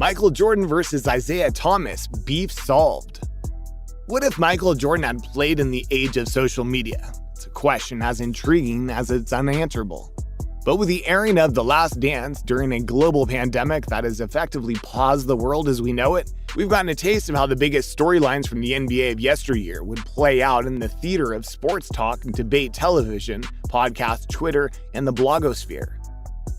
Michael Jordan versus Isiah Thomas, beef solved. What if Michael Jordan had played in the age of social media? It's a question as intriguing as it's unanswerable. But with the airing of The Last Dance during a global pandemic that has effectively paused the world as we know it, we've gotten a taste of how the biggest storylines from the NBA of yesteryear would play out in the theater of sports talk and debate television, podcast, Twitter, and the blogosphere.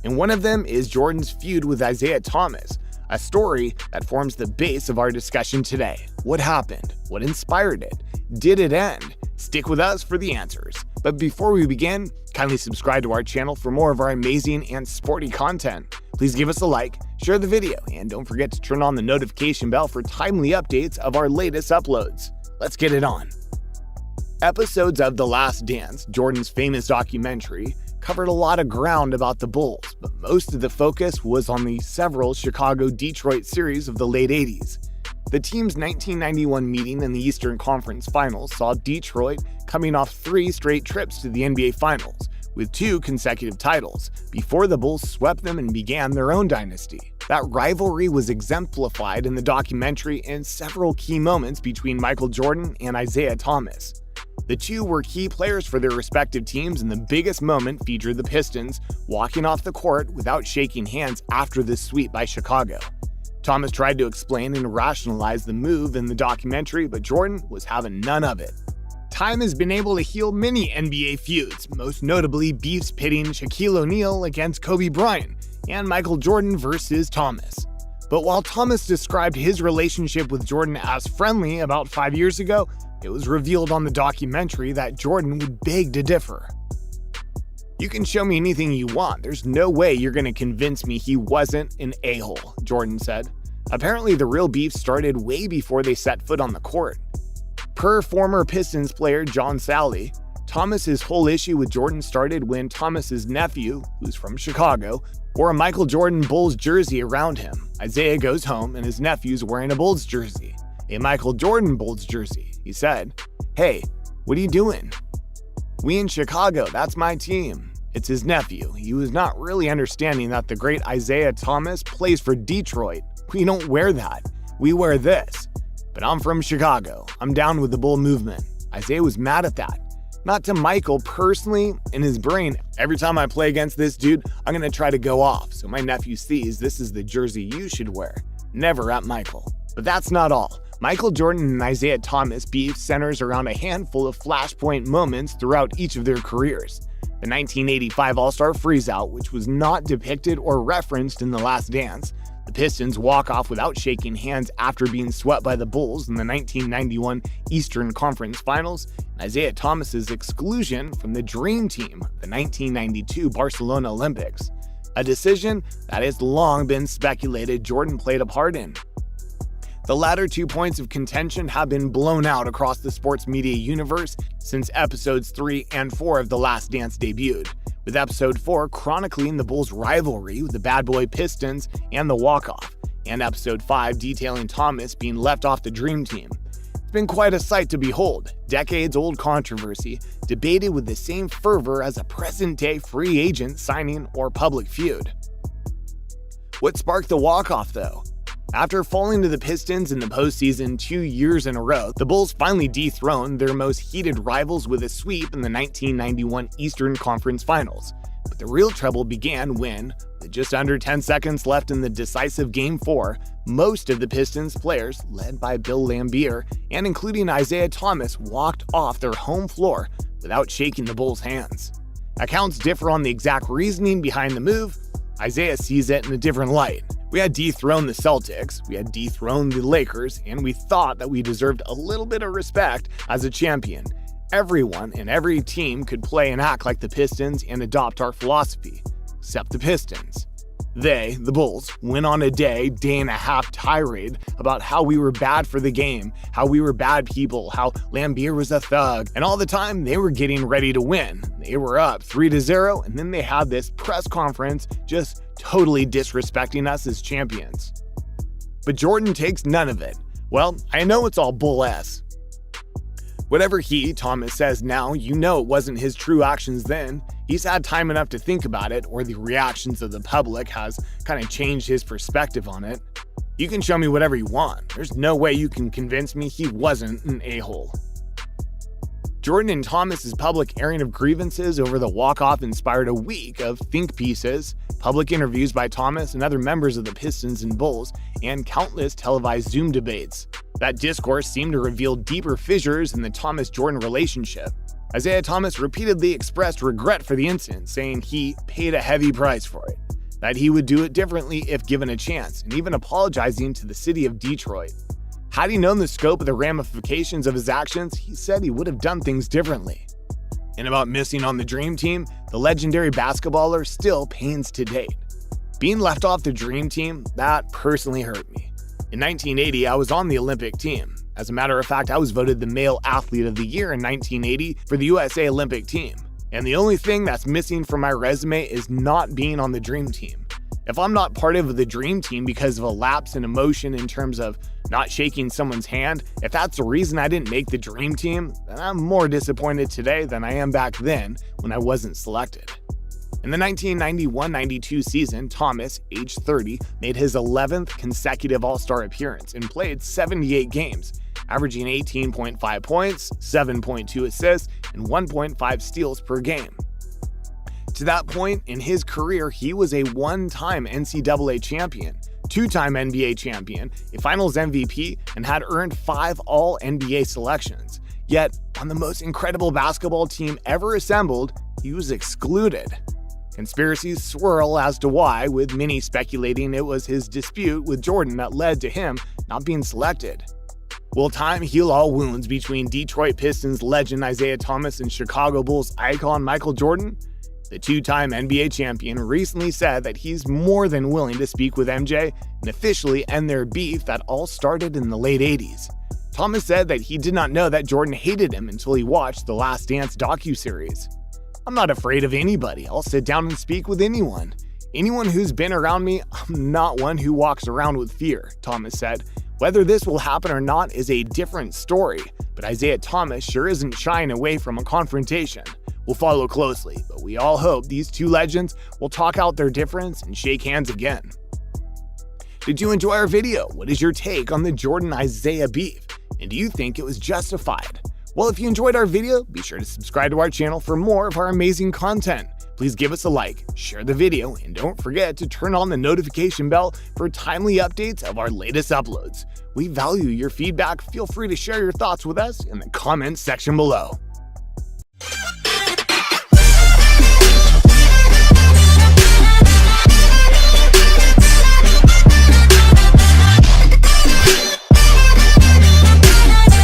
And one of them is Jordan's feud with Isiah Thomas, a story that forms the base of our discussion today. What happened? What inspired it? Did it end? Stick with us for the answers. But before we begin, kindly subscribe to our channel for more of our amazing and sporty content. Please give us a like, share the video, and don't forget to turn on the notification bell for timely updates of our latest uploads. Let's get it on. Episodes of The Last Dance, Jordan's famous documentary, covered a lot of ground about the Bulls, but most of the focus was on the several Chicago-Detroit series of the late 80s. The team's 1991 meeting in the Eastern Conference Finals saw Detroit coming off 3 straight trips to the NBA Finals, with 2 consecutive titles, before the Bulls swept them and began their own dynasty. That rivalry was exemplified in the documentary in several key moments between Michael Jordan and Isiah Thomas. The two were key players for their respective teams, and the biggest moment featured the Pistons walking off the court without shaking hands after the sweep by Chicago. Thomas tried to explain and rationalize the move in the documentary, but Jordan was having none of it. Time has been able to heal many NBA feuds, most notably beefs pitting Shaquille O'Neal against Kobe Bryant and Michael Jordan versus Thomas. But while Thomas described his relationship with Jordan as friendly about 5 years ago, it was revealed on the documentary that Jordan would beg to differ. "You can show me anything you want, there's no way you're going to convince me he wasn't an a-hole," Jordan said. Apparently the real beef started way before they set foot on the court. Per former Pistons player John Sally, Thomas's whole issue with Jordan started when Thomas's nephew, who's from Chicago, wore a Michael Jordan Bulls jersey around him. Isiah goes home and his nephew's wearing a Bulls jersey, a Michael Jordan Bulls jersey. He said, "Hey, what are you doing?" "We in Chicago, that's my team." It's his nephew. He was not really understanding that the great Isiah Thomas plays for Detroit. "We don't wear that. We wear this. But I'm from Chicago. I'm down with the Bull movement." Isiah was mad at that. Not to Michael personally. In his brain, every time I play against this dude, I'm going to try to go off, so my nephew sees this is the jersey you should wear. Never at Michael. But that's not all. Michael Jordan and Isiah Thomas beef centers around a handful of flashpoint moments throughout each of their careers. The 1985 All-Star Freezeout, which was not depicted or referenced in The Last Dance. The Pistons walk off without shaking hands after being swept by the Bulls in the 1991 Eastern Conference Finals, and Isiah Thomas's exclusion from the Dream Team, the 1992 Barcelona Olympics. A decision that has long been speculated Jordan played a part in. The latter 2 points of contention have been blown out across the sports media universe since episodes 3 and 4 of The Last Dance debuted, with episode 4 chronicling the Bulls' rivalry with the bad boy Pistons and the walk-off, and episode 5 detailing Thomas being left off the Dream Team. It's been quite a sight to behold, decades-old controversy debated with the same fervor as a present-day free agent signing or public feud. What sparked the walk-off, though? After falling to the Pistons in the postseason 2 years in a row, the Bulls finally dethroned their most heated rivals with a sweep in the 1991 Eastern Conference Finals. But the real trouble began when, with just under 10 seconds left in the decisive Game 4, most of the Pistons players, led by Bill Laimbeer and including Isiah Thomas, walked off their home floor without shaking the Bulls' hands. Accounts differ on the exact reasoning behind the move. Isiah sees it in a different light. "We had dethroned the Celtics, we had dethroned the Lakers, and we thought that we deserved a little bit of respect as a champion. Everyone and every team could play and act like the Pistons and adopt our philosophy, except the Pistons. They, the Bulls, went on a day and a half tirade about how we were bad for the game, how we were bad people, how Laimbeer was a thug, and all the time they were getting ready to win. They were up 3-0, and then they had this press conference just totally disrespecting us as champions." But Jordan takes none of it. "Well, I know it's all bull S. Whatever Thomas says now, you know it wasn't his true actions then. He's had time enough to think about it, or the reactions of the public has kind of changed his perspective on it. You can show me whatever you want. There's no way you can convince me he wasn't an a-hole. Jordan and Thomas's public airing of grievances over the walk-off inspired a week of think pieces, public interviews by Thomas and other members of the Pistons and Bulls, and countless televised Zoom debates. That discourse seemed to reveal deeper fissures in the Thomas-Jordan relationship. Isiah Thomas repeatedly expressed regret for the incident, saying he paid a heavy price for it, that he would do it differently if given a chance, and even apologizing to the city of Detroit. Had he known the scope of the ramifications of his actions, he said he would have done things differently. And about missing on the Dream Team, the legendary basketballer still pains to date. Being left off the Dream Team, that personally hurt me. In 1980, I was on the Olympic team. As a matter of fact, I was voted the Male Athlete of the Year in 1980 for the USA Olympic team. And the only thing that's missing from my resume is not being on the Dream Team. If I'm not part of the Dream Team because of a lapse in emotion in terms of not shaking someone's hand, if that's the reason I didn't make the Dream Team, then I'm more disappointed today than I am back then when I wasn't selected. In the 1991-92 season, Thomas, age 30, made his 11th consecutive All-Star appearance and played 78 games, averaging 18.5 points, 7.2 assists, and 1.5 steals per game. To that point in his career, he was a one-time NCAA champion, two-time NBA champion, a Finals MVP, and had earned 5 All-NBA selections. Yet, on the most incredible basketball team ever assembled, he was excluded. Conspiracies swirl as to why, with many speculating it was his dispute with Jordan that led to him not being selected. Will time heal all wounds between Detroit Pistons legend Isiah Thomas and Chicago Bulls icon Michael Jordan? The two-time NBA champion recently said that he's more than willing to speak with MJ and officially end their beef that all started in the late 80s. Thomas said that he did not know that Jordan hated him until he watched the Last Dance docuseries. I'm not afraid of anybody. I'll sit down and speak with anyone. Anyone who's been around me, I'm not one who walks around with fear, Thomas said. Whether this will happen or not is a different story, but Isiah Thomas sure isn't shying away from a confrontation. We'll follow closely, but we all hope these two legends will talk out their difference and shake hands again. Did you enjoy our video? What is your take on the Jordan-Isiah beef? And do you think it was justified? Well, if you enjoyed our video, be sure to subscribe to our channel for more of our amazing content. Please give us a like, share the video, and don't forget to turn on the notification bell for timely updates of our latest uploads. We value your feedback. Feel free to share your thoughts with us in the comments section below.